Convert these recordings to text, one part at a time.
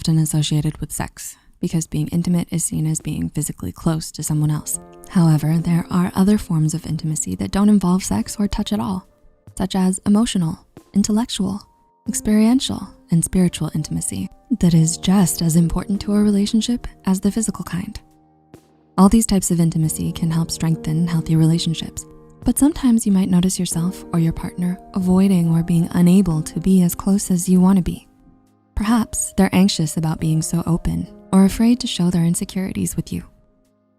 often associated with sex because being intimate is seen as being physically close to someone else. However, there are other forms of intimacy that don't involve sex or touch at all, such as emotional, intellectual, experiential, and spiritual intimacy that is just as important to a relationship as the physical kind. All these types of intimacy can help strengthen healthy relationships, but sometimes you might notice yourself or your partner avoiding or being unable to be as close as you wanna be. Perhaps they're anxious about being so open or afraid to show their insecurities with you.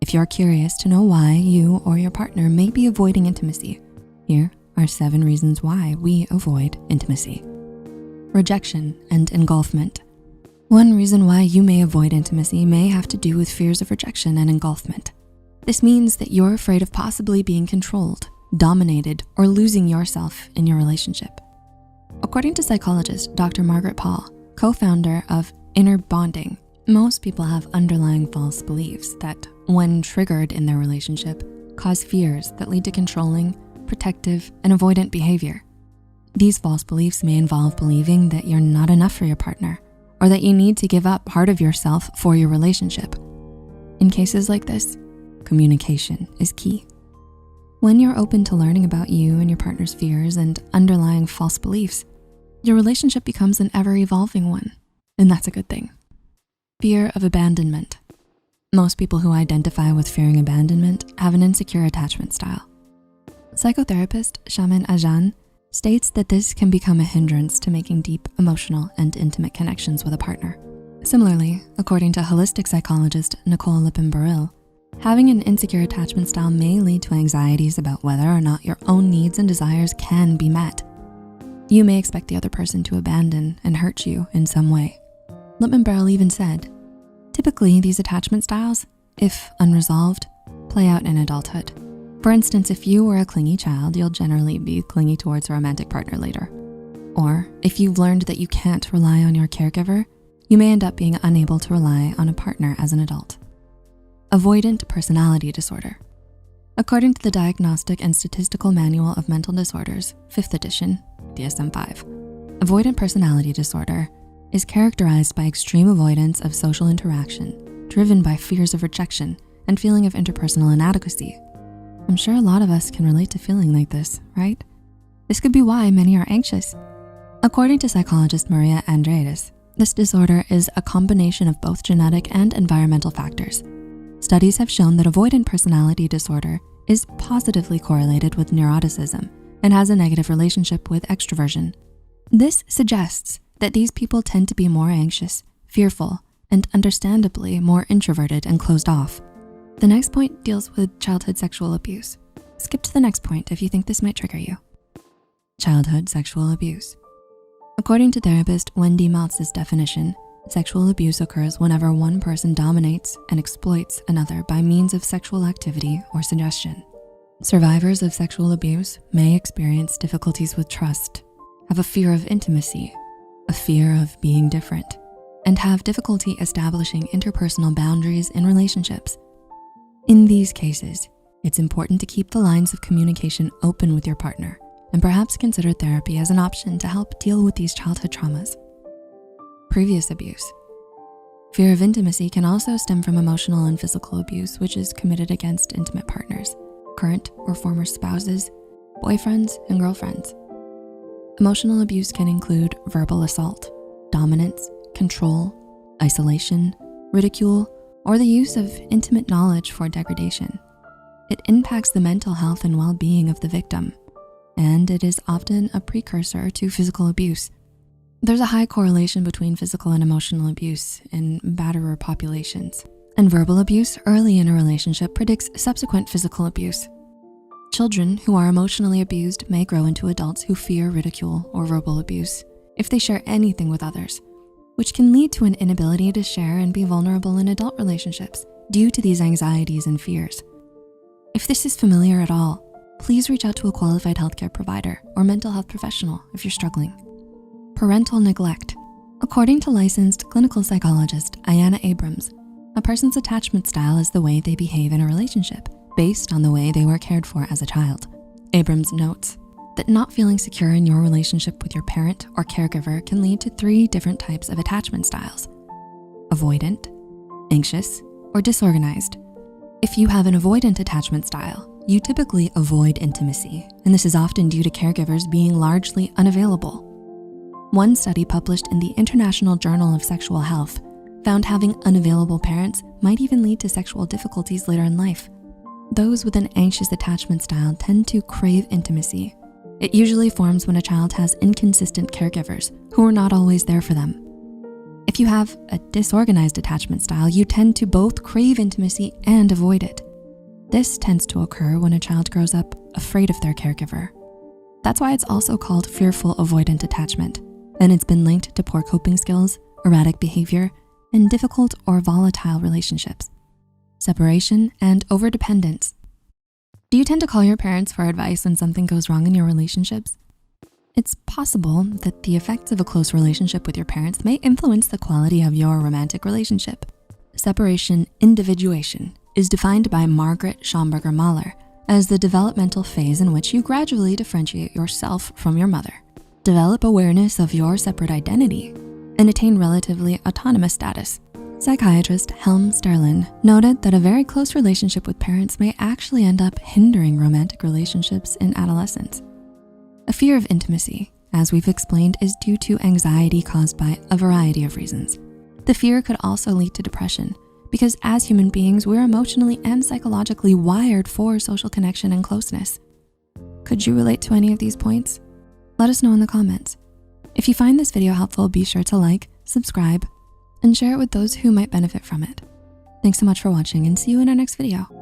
If you're curious to know why you or your partner may be avoiding intimacy, here are 7 reasons why we avoid intimacy. Rejection and engulfment. One reason why you may avoid intimacy may have to do with fears of rejection and engulfment. This means that you're afraid of possibly being controlled, dominated, or losing yourself in your relationship. According to psychologist Dr. Margaret Paul, co-founder of Inner Bonding, most people have underlying false beliefs that, when triggered in their relationship, cause fears that lead to controlling, protective, and avoidant behavior. These false beliefs may involve believing that you're not enough for your partner or that you need to give up part of yourself for your relationship. In cases like this, communication is key. When you're open to learning about you and your partner's fears and underlying false beliefs, your relationship becomes an ever-evolving one, and that's a good thing. Fear of abandonment. Most people who identify with fearing abandonment have an insecure attachment style. Psychotherapist Shaman Ajan states that this can become a hindrance to making deep emotional and intimate connections with a partner. Similarly, according to holistic psychologist Nicole Lippin-Baril, having an insecure attachment style may lead to anxieties about whether or not your own needs and desires can be met. You may expect the other person to abandon and hurt you in some way. Lippin-Baril even said, typically these attachment styles, if unresolved, play out in adulthood. For instance, if you were a clingy child, you'll generally be clingy towards a romantic partner later. Or if you've learned that you can't rely on your caregiver, you may end up being unable to rely on a partner as an adult. Avoidant personality disorder. According to the Diagnostic and Statistical Manual of Mental Disorders, 5th edition, DSM-5, avoidant personality disorder is characterized by extreme avoidance of social interaction, driven by fears of rejection and feeling of interpersonal inadequacy. I'm sure a lot of us can relate to feeling like this, right? This could be why many are anxious. According to psychologist Maria Andreades, this disorder is a combination of both genetic and environmental factors. Studies have shown that avoidant personality disorder is positively correlated with neuroticism and has a negative relationship with extroversion. This suggests that these people tend to be more anxious, fearful, and understandably more introverted and closed off. The next point deals with childhood sexual abuse. Skip to the next point if you think this might trigger you. Childhood sexual abuse. According to therapist Wendy Maltz's definition, sexual abuse occurs whenever one person dominates and exploits another by means of sexual activity or suggestion. Survivors of sexual abuse may experience difficulties with trust, have a fear of intimacy, a fear of being different, and have difficulty establishing interpersonal boundaries in relationships. In these cases, it's important to keep the lines of communication open with your partner and perhaps consider therapy as an option to help deal with these childhood traumas. Previous abuse. Fear of intimacy can also stem from emotional and physical abuse, which is committed against intimate partners, current or former spouses, boyfriends, and girlfriends. Emotional abuse can include verbal assault, dominance, control, isolation, ridicule, or the use of intimate knowledge for degradation. It impacts the mental health and well-being of the victim, and it is often a precursor to physical abuse. There's a high correlation between physical and emotional abuse in batterer populations, and verbal abuse early in a relationship predicts subsequent physical abuse. Children who are emotionally abused may grow into adults who fear ridicule or verbal abuse if they share anything with others, which can lead to an inability to share and be vulnerable in adult relationships due to these anxieties and fears. If this is familiar at all, please reach out to a qualified healthcare provider or mental health professional if you're struggling. Parental neglect. According to licensed clinical psychologist Ayanna Abrams, a person's attachment style is the way they behave in a relationship based on the way they were cared for as a child. Abrams notes that not feeling secure in your relationship with your parent or caregiver can lead to 3 different types of attachment styles. avoidant, anxious, or disorganized. If you have an avoidant attachment style, you typically avoid intimacy, and this is often due to caregivers being largely unavailable. One study published in the International Journal of Sexual Health found having unavailable parents might even lead to sexual difficulties later in life. Those with an anxious attachment style tend to crave intimacy. It usually forms when a child has inconsistent caregivers who are not always there for them. If you have a disorganized attachment style, you tend to both crave intimacy and avoid it. This tends to occur when a child grows up afraid of their caregiver. That's why it's also called fearful avoidant attachment, and it's been linked to poor coping skills, erratic behavior, and difficult or volatile relationships, separation, and overdependence. Do you tend to call your parents for advice when something goes wrong in your relationships? It's possible that the effects of a close relationship with your parents may influence the quality of your romantic relationship. Separation individuation is defined by Margaret Schomburger Mahler as the developmental phase in which you gradually differentiate yourself from your mother, develop awareness of your separate identity, and attain relatively autonomous status. Psychiatrist Helm Sterlin noted that a very close relationship with parents may actually end up hindering romantic relationships in adolescence. A fear of intimacy, as we've explained, is due to anxiety caused by a variety of reasons. The fear could also lead to depression because as human beings, we're emotionally and psychologically wired for social connection and closeness. Could you relate to any of these points? Let us know in the comments. If you find this video helpful, be sure to like, subscribe, and share it with those who might benefit from it. Thanks so much for watching and see you in our next video.